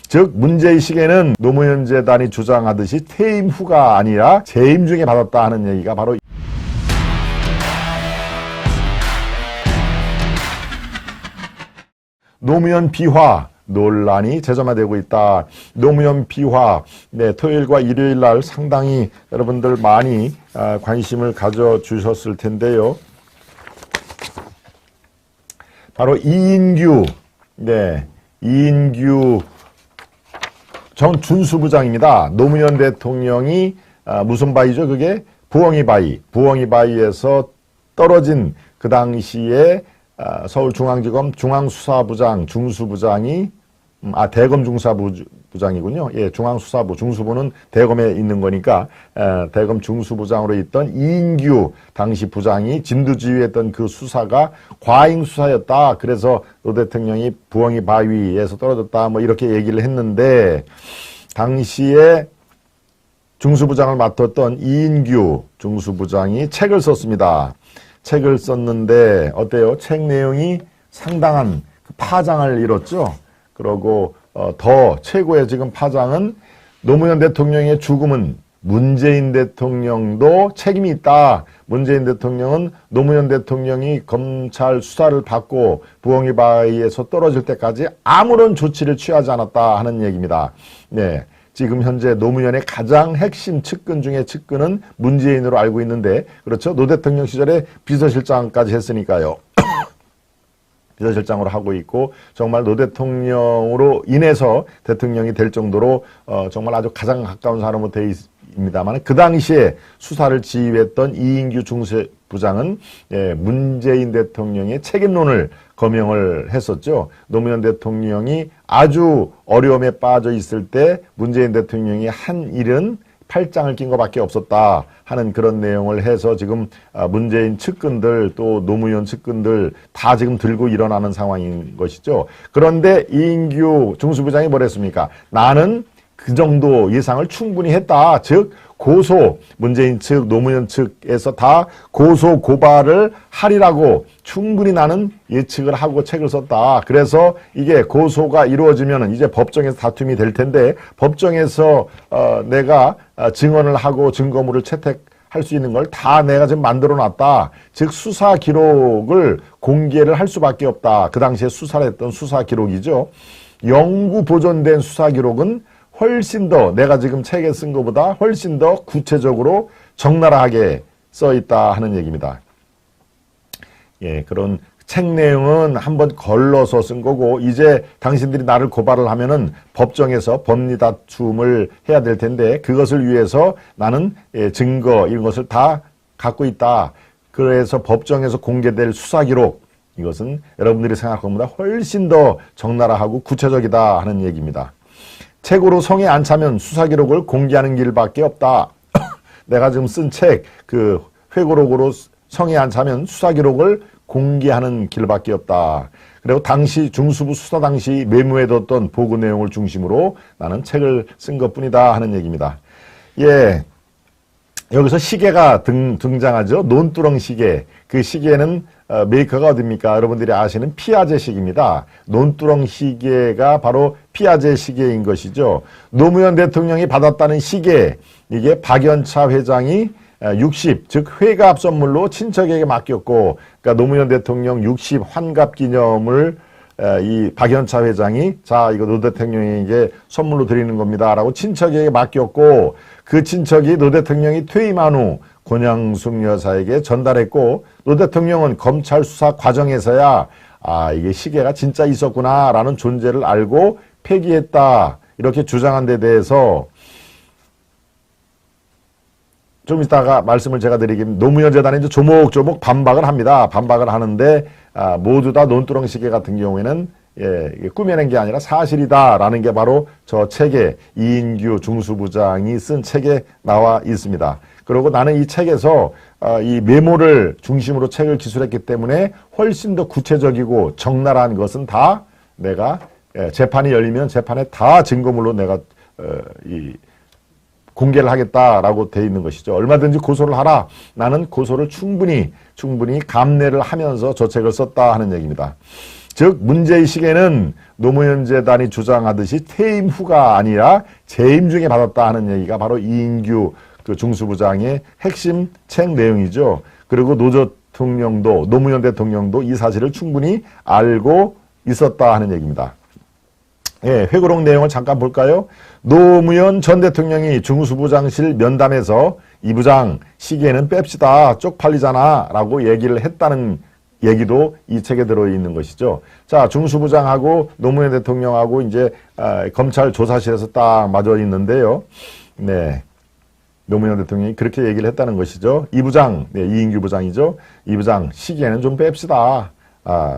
즉 문제의 시계는 노무현 재단이 주장하듯이 퇴임 후가 아니라 재임 중에 받았다 하는 얘기가 바로 노무현 비화 논란이 재점화되고 있다. 노무현 비화, 토요일과 일요일 날 상당히 여러분들 많이 관심을 가져주셨을 텐데요. 바로 이인규 전 준수부장입니다. 노무현 대통령이 무슨 바위죠? 그게 부엉이 바위에서 떨어진 그 당시에 서울중앙지검 중앙수사부장 중수부장이 대검 중사부장이군요. 예, 중앙수사부 중수부는 대검에 있는 거니까 대검 중수부장으로 있던 이인규 당시 부장이 진두지휘했던 그 수사가 과잉 수사였다. 그래서 노 대통령이 부엉이 바위에서 떨어졌다. 뭐 이렇게 얘기를 했는데 당시에 중수부장을 맡았던 이인규 중수부장이 책을 썼습니다. 책을 썼는데 어때요? 책 내용이 상당한 파장을 이뤘죠. 그러고 더 최고의 지금 파장은 노무현 대통령의 죽음은 문재인 대통령도 책임이 있다. 문재인 대통령은 노무현 대통령이 검찰 수사를 받고 부엉이 바위에서 떨어질 때까지 아무런 조치를 취하지 않았다 하는 얘기입니다. 네. 지금 현재 노무현의 가장 핵심 측근 중에 측근은 문재인으로 알고 있는데, 그렇죠? 노 대통령 시절에 비서실장까지 했으니까요. 비서실장으로 하고 있고, 정말 노 대통령으로 인해서 대통령이 될 정도로 정말 아주 가장 가까운 사람으로 되어 있습니다만, 그 당시에 수사를 지휘했던 이인규 중수부장은 문재인 대통령의 책임론을 거명을 했었죠. 노무현 대통령이 아주 어려움에 빠져 있을 때 문재인 대통령이 한 일은 팔짱을 낀 것밖에 없었다 하는 그런 내용을 해서 지금 문재인 측근들 또 노무현 측근들 다 지금 들고 일어나는 상황인 것이죠. 그런데 이인규 중수부장이 뭐랬습니까? 나는 그 정도 예상을 충분히 했다. 즉 고소, 문재인 측, 노무현 측에서 다 고소, 고발을 하리라고 충분히 나는 예측을 하고 책을 썼다. 그래서 이게 고소가 이루어지면 이제 법정에서 다툼이 될 텐데 법정에서 내가 증언을 하고 증거물을 채택할 수 있는 걸 다 내가 지금 만들어 놨다. 즉 수사 기록을 공개를 할 수밖에 없다. 그 당시에 수사를 했던 수사 기록이죠. 영구 보존된 수사 기록은 훨씬 더 내가 지금 책에 쓴 것보다 훨씬 더 구체적으로 적나라하게 써 있다 하는 얘기입니다. 예, 그런 책 내용은 한번 걸러서 쓴 거고 이제 당신들이 나를 고발을 하면은 법정에서 법리 다툼을 해야 될 텐데 그것을 위해서 나는 증거 이런 것을 다 갖고 있다. 그래서 법정에서 공개될 수사 기록 이것은 여러분들이 생각한 것보다 훨씬 더 적나라하고 구체적이다 하는 얘기입니다. 책으로 성에 안 차면 수사 기록을 공개하는 길밖에 없다. 내가 지금 쓴 책, 그 회고록으로 성에 안 차면 수사 기록을 공개하는 길밖에 없다. 그리고 당시 중수부 수사 당시 메모해뒀던 보고 내용을 중심으로 나는 책을 쓴 것뿐이다 하는 얘기입니다. 예, 여기서 시계가 등장하죠. 논두렁 시계. 그 시계는 메이커가 어딥니까? 여러분들이 아시는 피아제 시계입니다. 논두렁 시계가 바로 피아제 시계인 것이죠. 노무현 대통령이 받았다는 시계, 이게 박연차 회장이 60, 즉 회갑 선물로 친척에게 맡겼고, 그러니까 노무현 대통령 60 환갑 기념을 이 박연차 회장이 자 이거 노 대통령에게 선물로 드리는 겁니다 라고 친척에게 맡겼고 그 친척이 노 대통령이 퇴임한 후 권양숙 여사에게 전달했고 노 대통령은 검찰 수사 과정에서야 아 이게 시계가 진짜 있었구나 라는 존재를 알고 폐기했다 이렇게 주장한 데 대해서 좀 이따가 말씀을 제가 드리긴 노무현 재단이 이제 조목조목 반박을 합니다. 반박을 하는데 모두 다 논두렁 시계 같은 경우에는 이게 꾸며낸 게 아니라 사실이다라는 게 바로 저 책에 이인규 중수부장이 쓴 책에 나와 있습니다. 그리고 나는 이 책에서 이 메모를 중심으로 책을 기술했기 때문에 훨씬 더 구체적이고 적나라한 것은 다 내가 재판이 열리면 재판에 다 증거물로 내가 공개를 하겠다라고 돼 있는 것이죠. 얼마든지 고소를 하라. 나는 고소를 충분히 감내를 하면서 저 책을 썼다 하는 얘기입니다. 즉 문제의 시계는 노무현 재단이 주장하듯이 퇴임 후가 아니라 재임 중에 받았다 하는 얘기가 바로 이인규 그 중수부장의 핵심 책 내용이죠. 그리고 노무현 대통령도 이 사실을 충분히 알고 있었다 하는 얘기입니다. 예, 회고록 내용을 잠깐 볼까요? 노무현 전 대통령이 중수부장실 면담에서 이 부장 시계는 뺍시다 쪽팔리잖아 라고 얘기를 했다는 얘기도 이 책에 들어있는 것이죠. 자, 중수부장하고 노무현 대통령하고 이제 검찰 조사실에서 딱 마주 있는데요. 네. 노무현 대통령이 그렇게 얘기를 했다는 것이죠. 이 부장, 네, 이인규 부장이죠. 이 부장 시계는 좀 뺍시다.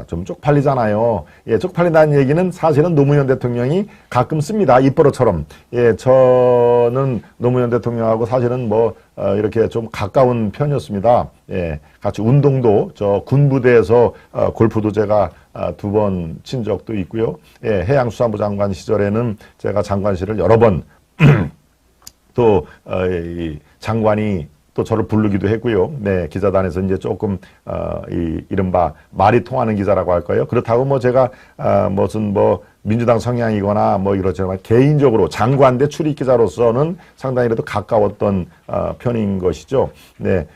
좀 쪽팔리잖아요. 예, 쪽팔린다는 얘기는 사실은 노무현 대통령이 가끔 씁니다. 입버릇처럼. 예, 저는 노무현 대통령하고 사실은 이렇게 좀 가까운 편이었습니다. 예, 같이 운동도, 저 군부대에서, 골프도 제가, 2번 친 적도 있고요. 예, 해양수산부 장관 시절에는 제가 장관실을 여러 번, 또, 이 장관이 또 저를 부르기도 했고요. 네, 기자단에서 이제 조금, 이른바 말이 통하는 기자라고 할까요? 그렇다고 제가, 무슨 민주당 성향이거나 이렇지만 개인적으로 장관대 출입 기자로서는 상당히 그래도 가까웠던, 편인 것이죠. 네,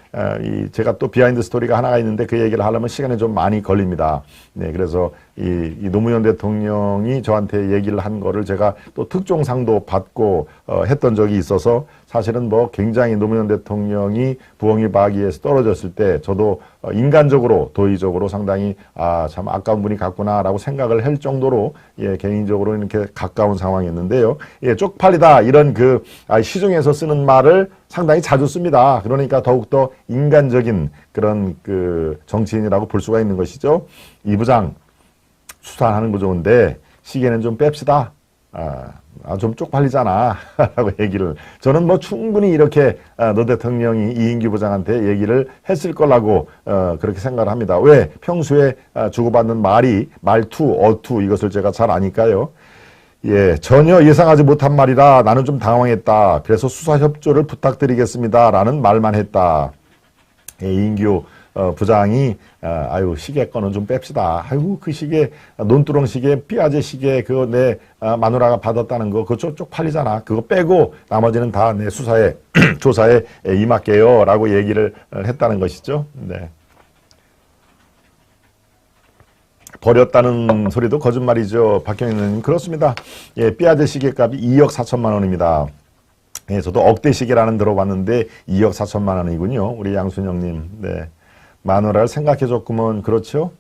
제가 또 비하인드 스토리가 하나가 있는데 그 얘기를 하려면 시간이 좀 많이 걸립니다. 네, 그래서 이 노무현 대통령이 저한테 얘기를 한 거를 제가 또 특종상도 받고, 했던 적이 있어서 사실은 굉장히 노무현 대통령이 부엉이 바기에서 떨어졌을 때 저도 인간적으로 도의적으로 상당히 참 아까운 분이 같구나라고 생각을 할 정도로 예, 개인적으로 이렇게 가까운 상황이었는데요. 예, 쪽팔리다 이런 시중에서 쓰는 말을 상당히 자주 씁니다. 그러니까 더욱더 인간적인 그런 정치인이라고 볼 수가 있는 것이죠. 이 부장 수사하는 거 좋은데 시계는 좀 뺍시다. 좀 쪽팔리잖아. 라고 얘기를. 저는 충분히 이렇게, 노 대통령이 이인규 부장한테 얘기를 했을 거라고, 그렇게 생각을 합니다. 왜? 평소에 주고받는 말투, 어투, 이것을 제가 잘 아니까요. 예, 전혀 예상하지 못한 말이라 나는 좀 당황했다. 그래서 수사 협조를 부탁드리겠습니다. 라는 말만 했다. 예, 이인규 부장이 시계 거는 좀 뺍시다. 아이고 그 시계 논두렁 시계 삐아제 시계 그거 내 마누라가 받았다는 거 그거 쪽팔리잖아. 그거 빼고 나머지는 다 내 수사에 조사에 임할게요. 라고 얘기를 했다는 것이죠. 네. 버렸다는 소리도 거짓말이죠. 박경인 의원님 그렇습니다. 예, 삐아제 시계 값이 2억 4천만 원입니다. 예, 저도 억대 시계라는 들어봤는데 2억 4천만 원이군요. 우리 양순영님. 네. 마누라를 생각해줬구먼. 그렇죠?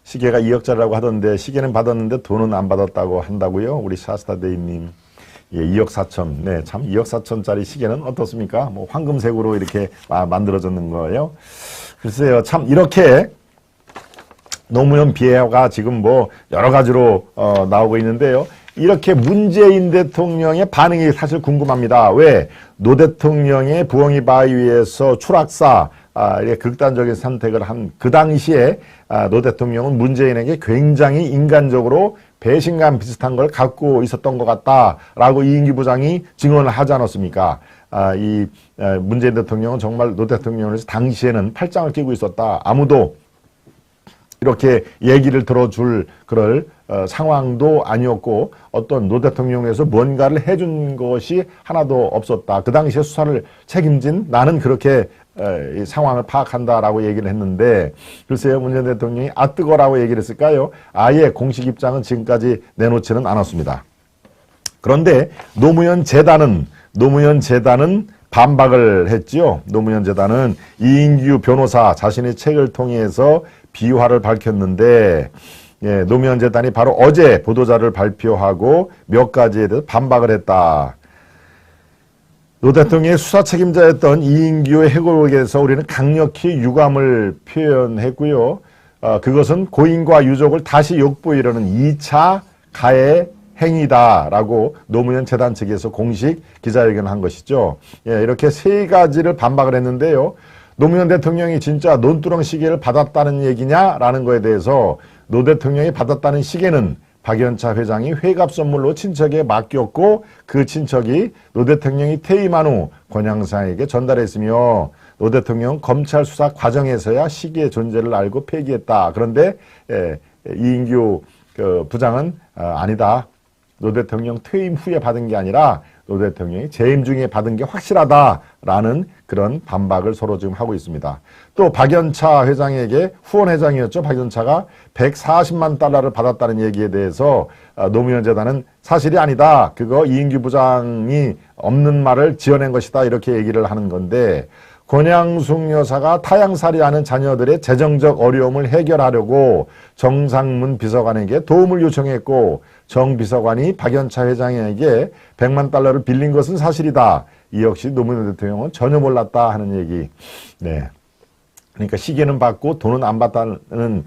시계가 2억짜리라고 하던데 시계는 받았는데 돈은 안 받았다고 한다고요? 우리 샤스타데이님. 예, 2억 4천. 네, 참 2억 4천짜리 시계는 어떻습니까? 황금색으로 이렇게 만들어졌는 거예요. 글쎄요, 참 이렇게 노무현 비하가 지금 여러 가지로 나오고 있는데요. 이렇게 문재인 대통령의 반응이 사실 궁금합니다. 왜? 노 대통령의 부엉이 바위에서 추락사 이렇게 극단적인 선택을 한 그 당시에 노 대통령은 문재인에게 굉장히 인간적으로 배신감 비슷한 걸 갖고 있었던 것 같다라고 이인규 부장이 증언을 하지 않았습니까? 문재인 대통령은 정말 노 대통령에서 당시에는 팔짱을 끼고 있었다. 아무도 이렇게 얘기를 들어줄 그럴 상황도 아니었고 어떤 노 대통령에서 뭔가를 해준 것이 하나도 없었다. 그 당시에 수사를 책임진 나는 그렇게 이 상황을 파악한다라고 얘기를 했는데 글쎄요 문재인 대통령이 뜨거라고 얘기를 했을까요? 아예 공식 입장은 지금까지 내놓지는 않았습니다. 그런데 노무현 재단은 반박을 했지요. 노무현 재단은 이인규 변호사 자신의 책을 통해서 비화를 밝혔는데 예, 노무현 재단이 바로 어제 보도자를 발표하고 몇 가지에 대해서 반박을 했다. 노 대통령의 수사 책임자였던 이인규의 회고록에서 우리는 강력히 유감을 표현했고요. 그것은 고인과 유족을 다시 욕보이려는 2차 가해 행위다라고 노무현 재단 측에서 공식 기자회견을 한 것이죠. 예, 이렇게 세 가지를 반박을 했는데요. 노무현 대통령이 진짜 논두렁 시계를 받았다는 얘기냐라는 거에 대해서 노 대통령이 받았다는 시계는 박연차 회장이 회갑 선물로 친척에 맡겼고 그 친척이 노 대통령이 퇴임한 후 권양상에게 전달했으며 노 대통령 검찰 수사 과정에서야 시계의 존재를 알고 폐기했다. 그런데 이인규 그 부장은 아니다. 노 대통령 퇴임 후에 받은 게 아니라 노 대통령이 재임 중에 받은 게 확실하다라는 그런 반박을 서로 지금 하고 있습니다. 또 박연차 회장에게 후원 회장이었죠. 박연차가 140만 달러를 받았다는 얘기에 대해서 노무현 재단은 사실이 아니다. 그거 이인규 부장이 없는 말을 지어낸 것이다. 이렇게 얘기를 하는 건데 권양숙 여사가 타양살이하는 자녀들의 재정적 어려움을 해결하려고 정상문 비서관에게 도움을 요청했고 정 비서관이 박연차 회장에게 100만 달러를 빌린 것은 사실이다. 이 역시 노무현 대통령은 전혀 몰랐다 하는 얘기. 네. 그러니까 시계는 받고 돈은 안 받다는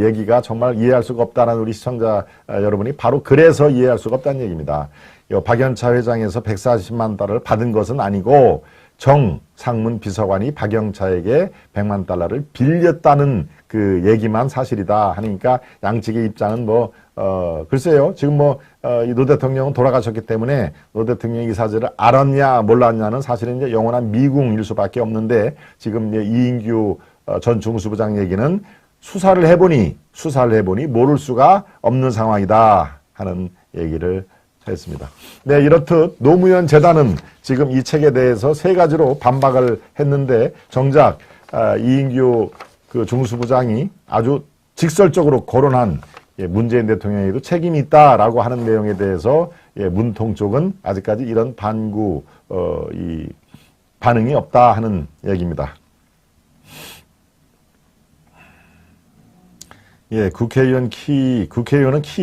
얘기가 정말 이해할 수가 없다는 우리 시청자 여러분이 바로 그래서 이해할 수가 없다는 얘기입니다. 박연차 회장에서 140만 달러를 받은 것은 아니고 정 상문 비서관이 박영차에게 100만 달러를 빌렸다는 그 얘기만 사실이다 하니까 양측의 입장은 글쎄요. 지금 이 노 대통령은 돌아가셨기 때문에 노 대통령이 이 사실을 알았냐 몰랐냐는 사실은 이제 영원한 미궁일 수밖에 없는데 지금 이인규 전 중수부장 얘기는 수사를 해보니 모를 수가 없는 상황이다 하는 얘기를 했습니다. 네, 이렇듯 노무현 재단은 지금 이 책에 대해서 세 가지로 반박을 했는데 정작 이인규 그 중수부장이 아주 직설적으로 거론한 문재인 대통령에게도 책임이 있다라고 하는 내용에 대해서 문통 쪽은 아직까지 이런 이 반응이 없다 하는 얘기입니다. 국회의원은 키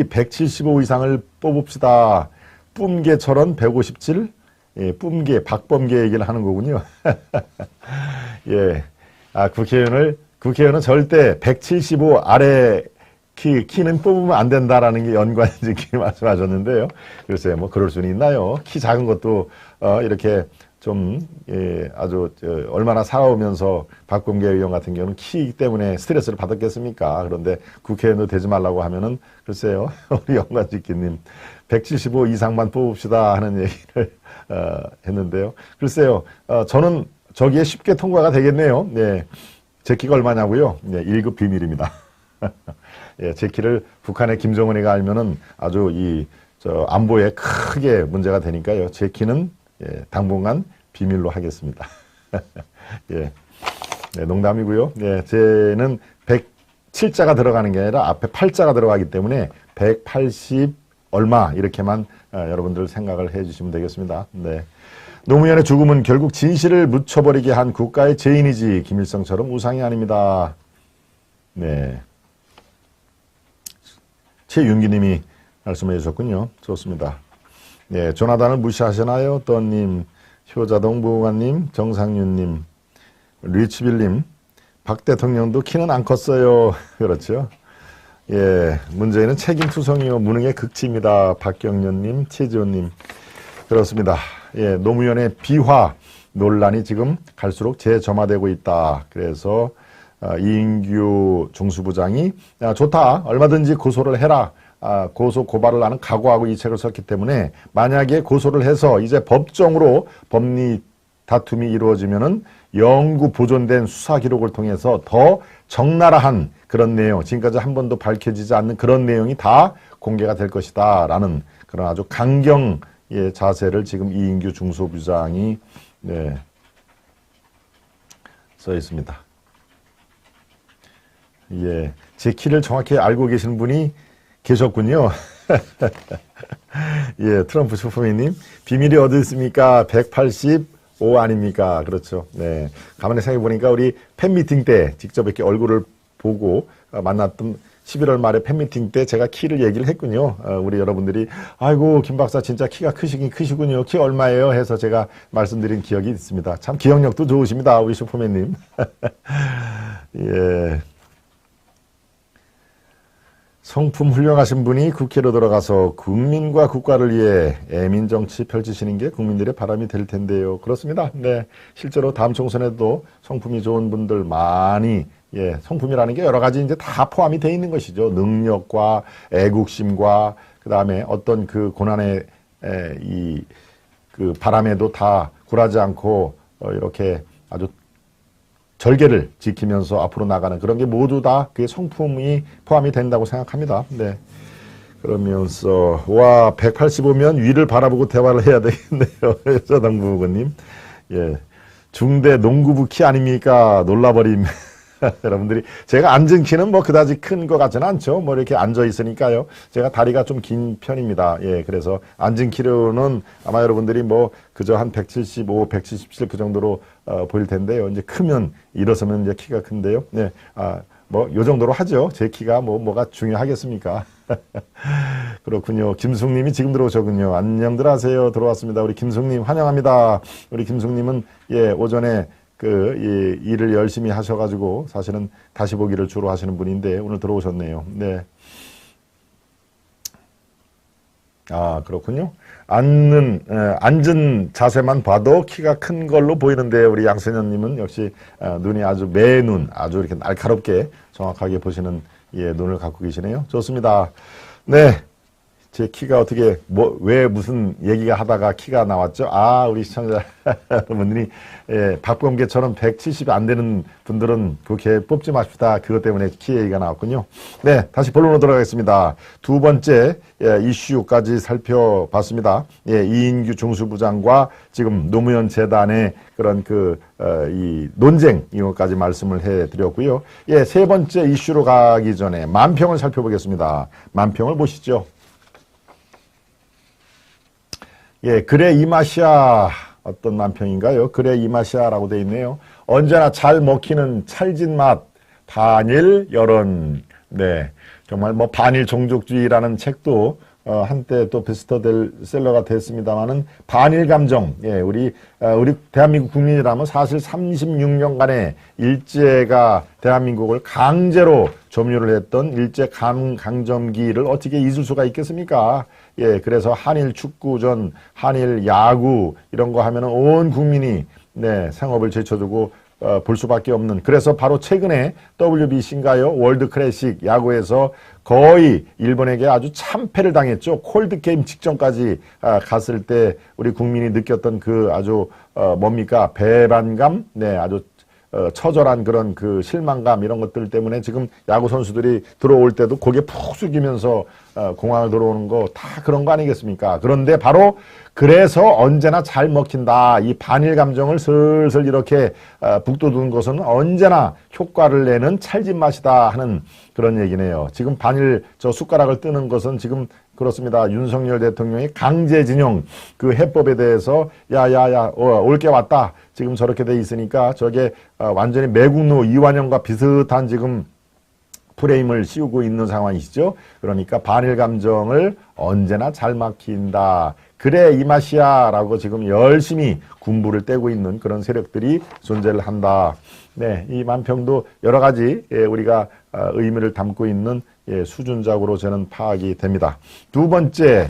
175 이상을 뽑읍시다. 뿜개처럼 157? 뿜개, 박범계 얘기를 하는 거군요. 국회의원은 절대 175 아래 키는 뽑으면 안 된다라는 게 연관지기 말씀하셨는데요. 글쎄요, 그럴 수는 있나요? 키 작은 것도, 이렇게 좀, 아주, 얼마나 살아오면서 박범계 의원 같은 경우는 키 때문에 스트레스를 받았겠습니까? 그런데 국회의원도 되지 말라고 하면은, 글쎄요, 우리 연관지기님, 175 이상만 뽑읍시다 하는 얘기를, 했는데요. 글쎄요, 저는 저기에 쉽게 통과가 되겠네요. 네. 제 키가 얼마냐고요? 네, 1급 비밀입니다. 제 키를 북한의 김정은이가 알면은 아주 안보에 크게 문제가 되니까요. 제 키는 당분간 비밀로 하겠습니다. 네, 농담이고요. 쟤는 107자가 들어가는 게 아니라 앞에 8자가 들어가기 때문에 180 얼마 이렇게만 여러분들 생각을 해주시면 되겠습니다. 네. 노무현의 죽음은 결국 진실을 묻혀버리게 한 국가의 죄인이지 김일성처럼 우상이 아닙니다. 네. 최윤기님이 말씀해 주셨군요. 좋습니다. 네, 조나단을 무시하시나요? 떠님, 효자동 부관님, 정상윤님, 리치빌님, 박 대통령도 키는 안 컸어요. 그렇죠. 문재인은 책임투성이요 무능의 극치입니다. 박경련님, 최지호님. 그렇습니다. 노무현의 비화 논란이 지금 갈수록 재점화되고 있다. 그래서 이인규 중수부장이 좋다. 얼마든지 고소를 해라. 고소 고발을 나는 각오하고 이 책을 썼기 때문에 만약에 고소를 해서 이제 법정으로 법리 다툼이 이루어지면은 영구 보존된 수사 기록을 통해서 더 적나라한 그런 내용, 지금까지 한 번도 밝혀지지 않는 그런 내용이 다 공개가 될 것이다 라는 그런 아주 강경의 자세를 지금 이인규 중수부장이 써 있습니다. 제 키를 정확히 알고 계시는 분이 계셨군요. 트럼프 슈퍼맨님, 비밀이 어디 있습니까? 185 아닙니까? 그렇죠. 네. 가만히 생각해보니까 우리 팬미팅 때 직접 이렇게 얼굴을 보고 만났던 11월 말에 팬미팅 때 제가 키를 얘기를 했군요. 우리 여러분들이, 아이고, 김 박사 진짜 키가 크시긴 크시군요. 키 얼마예요? 해서 제가 말씀드린 기억이 있습니다. 참 기억력도 좋으십니다. 우리 슈퍼맨님. 성품 훌륭하신 분이 국회로 들어가서 국민과 국가를 위해 애민 정치 펼치시는 게 국민들의 바람이 될 텐데요. 그렇습니다. 네. 실제로 다음 총선에도 성품이 좋은 분들 많이, 성품이라는 게 여러 가지 이제 다 포함이 되어 있는 것이죠. 능력과 애국심과 그 다음에 어떤 그 고난의 그 바람에도 다 굴하지 않고 이렇게 아주 절개를 지키면서 앞으로 나가는 그런 게 모두 다 그게 성품이 포함이 된다고 생각합니다. 네. 그러면서 와 185면 위를 바라보고 대화를 해야 되겠네요. 여자당부부님. 예. 중대 농구부 키 아닙니까? 놀라버림. 여러분들이 제가 앉은 키는 뭐 그다지 큰 것 같지는 않죠. 뭐 이렇게 앉아 있으니까요. 제가 다리가 좀 긴 편입니다. 예, 그래서 앉은 키로는 아마 여러분들이 뭐 그저 한 175, 177 그 정도로 보일 텐데요. 이제 크면 일어서면 이제 키가 큰데요. 네, 뭐 요 정도로 하죠. 제 키가 뭐가 중요하겠습니까? 그렇군요. 김숙님이 지금 들어오셨군요. 안녕들 하세요. 들어왔습니다. 우리 김숙님 환영합니다. 우리 김숙님은 예 오전에 일을 열심히 하셔가지고 사실은 다시 보기를 주로 하시는 분인데 오늘 들어오셨네요. 네. 아, 그렇군요. 앉은 자세만 봐도 키가 큰 걸로 보이는데 우리 양선현님은 역시 눈이 아주 매눈, 아주 이렇게 날카롭게 정확하게 보시는 예, 눈을 갖고 계시네요. 좋습니다. 네. 제 키가 어떻게, 왜 무슨 얘기가 하다가 키가 나왔죠? 아, 우리 시청자 여러분들이, 예, 박범계처럼 170이 안 되는 분들은 그렇게 뽑지 마십시다. 그것 때문에 키 얘기가 나왔군요. 네, 다시 본론으로 들어가겠습니다. 두 번째, 예, 이슈까지 살펴봤습니다. 예, 이인규 중수부장과 지금 노무현 재단의 그런 이 논쟁, 이것까지 말씀을 해 드렸고요. 예, 세 번째 이슈로 가기 전에 만평을 살펴보겠습니다. 만평을 보시죠. 예, 그래 이 맛이야. 어떤 만평인가요? 그래 이 맛이야라고 되어 있네요. 언제나 잘 먹히는 찰진 맛, 반일 여론. 네, 정말 뭐 반일 종족주의라는 책도 한때 또 베스트셀러가 됐습니다만은 반일 감정. 예, 우리 대한민국 국민이라면 사실 36년간의 일제가 대한민국을 강제로 점유를 했던 일제 강점기를 어떻게 잊을 수가 있겠습니까? 예, 그래서 한일 축구전, 한일 야구 이런 거 하면은 온 국민이 네, 생업을 제쳐두고 볼 수밖에 없는. 그래서 바로 최근에 WBC인가요? 월드 클래식 야구에서 거의 일본에게 아주 참패를 당했죠. 콜드 게임 직전까지 갔을 때 우리 국민이 느꼈던 그 아주 뭡니까? 배반감, 네, 아주 처절한 그런 그 실망감 이런 것들 때문에 지금 야구 선수들이 들어올 때도 고개 푹 숙이면서 공항을 들어오는 거 다 그런 거 아니겠습니까? 그런데 바로 그래서 언제나 잘 먹힌다. 이 반일 감정을 슬슬 이렇게 북돋우는 것은 언제나 효과를 내는 찰진 맛이다 하는 그런 얘기네요. 지금 반일 저 숟가락을 뜨는 것은 지금 그렇습니다. 윤석열 대통령이 강제징용 그 해법에 대해서 야야야 올 게 왔다. 지금 저렇게 돼 있으니까 저게 완전히 매국노 이완영과 비슷한 지금 프레임을 씌우고 있는 상황이시죠. 그러니까 반일 감정을 언제나 잘 막힌다. 그래 이 맛이야 라고 지금 열심히 군부를 떼고 있는 그런 세력들이 존재를 한다. 네, 이 만평도 여러 가지 우리가 의미를 담고 있는 수준적으로 저는 파악이 됩니다. 두 번째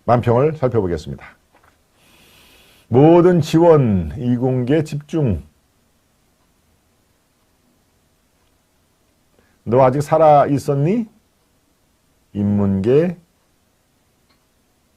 만평을 살펴보겠습니다. 모든 지원, 이공계 집중. 너 아직 살아있었니? 인문계,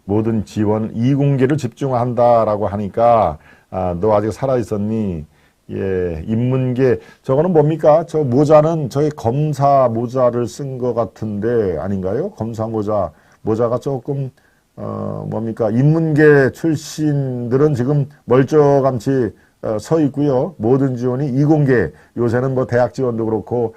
모든 지원, 이공계를 집중한다라고 하니까, 너 아직 살아있었니? 예, 인문계, 저거는 뭡니까? 저 모자는 저희 검사 모자를 쓴 것 같은데, 아닌가요? 검사 모자가 조금, 뭡니까? 인문계 출신들은 지금 멀쩡함치 서 있고요. 모든 지원이 이공계, 요새는 뭐 대학 지원도 그렇고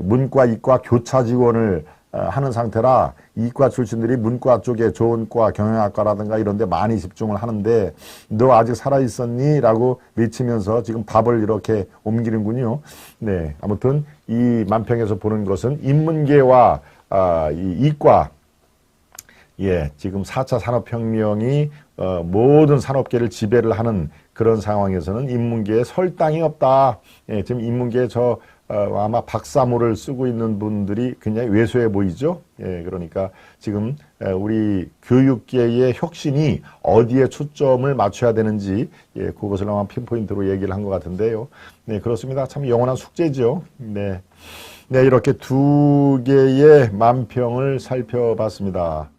문과, 이과 교차 지원을 하는 상태라 이과 출신들이 문과 쪽에 좋은 과, 경영학과라든가 이런 데 많이 집중을 하는데 너 아직 살아있었니? 라고 외치면서 지금 답을 이렇게 옮기는군요. 네, 아무튼 이 만평에서 보는 것은 인문계와 이 이과, 예, 지금 4차 산업혁명이 모든 산업계를 지배를 하는 그런 상황에서는 인문계에 설 땅이 없다. 예, 지금 인문계에 아마 박사모를 쓰고 있는 분들이 굉장히 왜소해 보이죠. 예, 그러니까 지금 우리 교육계의 혁신이 어디에 초점을 맞춰야 되는지 예, 그것을 아마 핀포인트로 얘기를 한 것 같은데요. 네, 그렇습니다. 참 영원한 숙제죠. 네, 네, 이렇게 두 개의 만평을 살펴봤습니다.